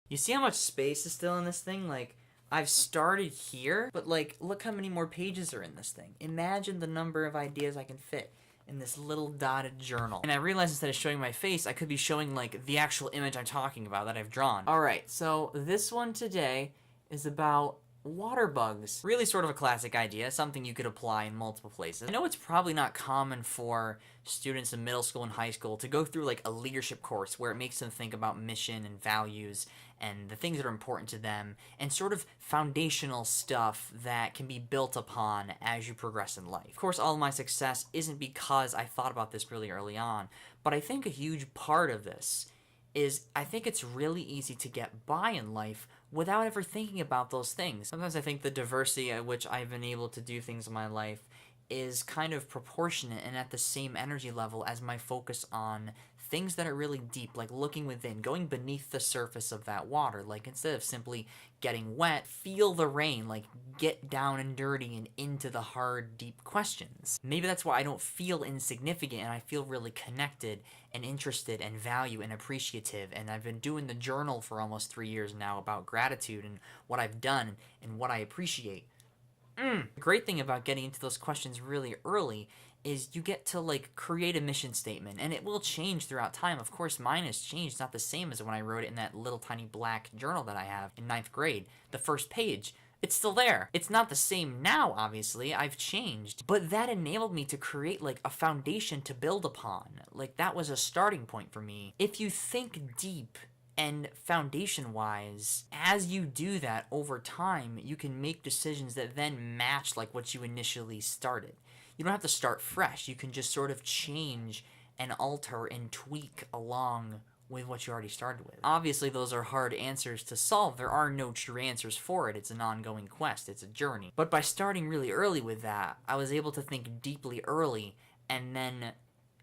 You see how much space is still in this thing? Like, I've started here, but like, look how many more pages are in this thing. Imagine the number of ideas I can fit in this little dotted journal. And I realized instead of showing my face, I could be showing like the actual image I'm talking about that I've drawn. Alright, so this one today is about water bugs. Really sort of a classic idea, something you could apply in multiple places. I know it's probably not common for students in middle school and high school to go through like a leadership course where it makes them think about mission and values and the things that are important to them and sort of foundational stuff that can be built upon as you progress in life. Of course, all of my success isn't because I thought about this really early on, but I think a huge part of this is I think it's really easy to get by in life without ever thinking about those things. Sometimes I think the diversity at which I've been able to do things in my life is kind of proportionate and at the same energy level as my focus on things that are really deep, like looking within, going beneath the surface of that water. Like, instead of simply getting wet, feel the rain, like get down and dirty and into the hard, deep questions. Maybe that's why I don't feel insignificant and I feel really connected and interested and value and appreciative. And I've been doing the journal for almost 3 years now about gratitude and what I've done and what I appreciate. The great thing about getting into those questions really early is you get to like create a mission statement, and it will change throughout time. Of course, mine has changed. It's not the same as when I wrote it in that little tiny black journal that I have in 9th grade. The first page, it's still there. It's not the same now, obviously. I've changed. But that enabled me to create like a foundation to build upon. Like, that was a starting point for me. If you think deep and foundation-wise, as you do that over time, you can make decisions that then match like what you initially started. You don't have to start fresh. You can just sort of change and alter and tweak along with what you already started with. Obviously, those are hard answers to solve. There are no true answers for it. It's an ongoing quest. It's a journey. But by starting really early with that, I was able to think deeply early, and then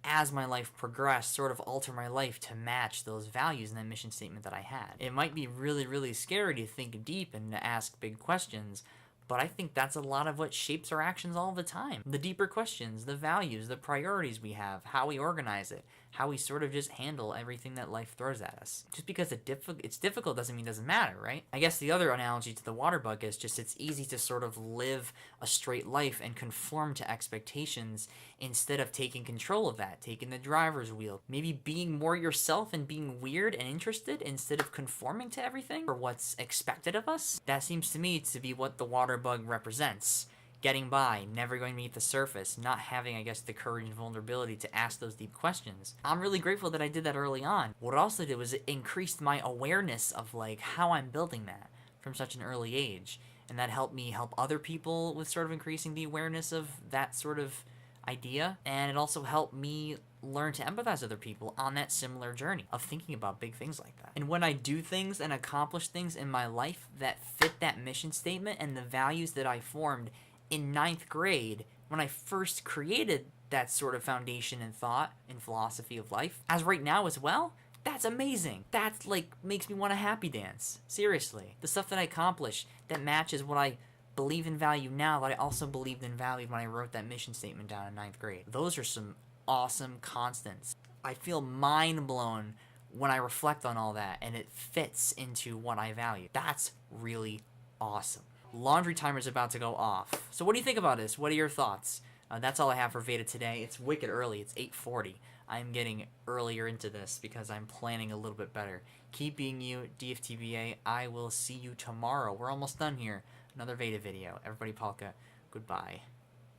as my life progressed, sort of alter my life to match those values in that mission statement that I had. It might be really, really scary to think deep and to ask big questions, but I think that's a lot of what shapes our actions all the time. The deeper questions, the values, the priorities we have, how we organize it, how we sort of just handle everything that life throws at us. Just because it's difficult doesn't mean it doesn't matter, right? I guess the other analogy to the water bug is just it's easy to sort of live a straight life and conform to expectations instead of taking control of that, taking the driver's wheel, maybe being more yourself and being weird and interested instead of conforming to everything or what's expected of us. That seems to me to be what the water bug represents. Getting by, never going beneath the surface, not having, I guess, the courage and vulnerability to ask those deep questions. I'm really grateful that I did that early on. What it also did was it increased my awareness of, like, how I'm building that from such an early age. And that helped me help other people with sort of increasing the awareness of that sort of idea. And it also helped me learn to empathize with other people on that similar journey of thinking about big things like that. And when I do things and accomplish things in my life that fit that mission statement and the values that I formed in 9th grade, when I first created that sort of foundation and thought and philosophy of life, as right now as well, that's amazing. That's like makes me want to happy dance. Seriously. The stuff that I accomplish that matches what I believe in value now that I also believed in value when I wrote that mission statement down in 9th grade. Those are some awesome constants. I feel mind blown when I reflect on all that and it fits into what I value. That's really awesome. Laundry timer's about to go off. So what do you think about this? What are your thoughts? That's all I have for VEDA today. It's wicked early. It's 8:40. I'm getting earlier into this because I'm planning a little bit better. Keep being you, DFTBA. I will see you tomorrow. We're almost done here. Another VEDA video. Everybody Palka, goodbye.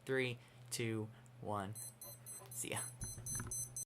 3, 2, 1. See ya.